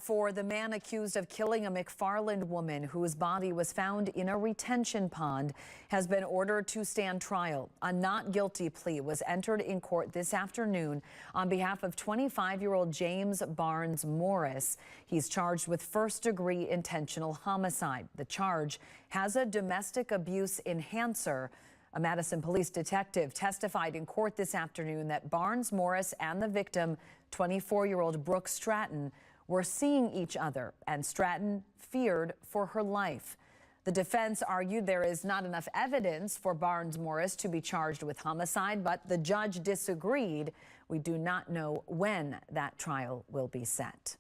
for the man accused of killing a McFarland woman whose body was found in a retention pond has been ordered to stand trial. A not guilty plea was entered in court this afternoon on behalf of 25-year-old James Barnes Morris. He's charged with first-degree intentional homicide. The charge has a domestic abuse enhancer. A Madison police detective testified in court this afternoon that Barnes Morris and the victim, 24-year-old Brooke Stratton, were seeing each other, and Stratton feared for her life. The defense argued there is not enough evidence for Barnes Morris to be charged with homicide, but the judge disagreed. We do not know when that trial will be set.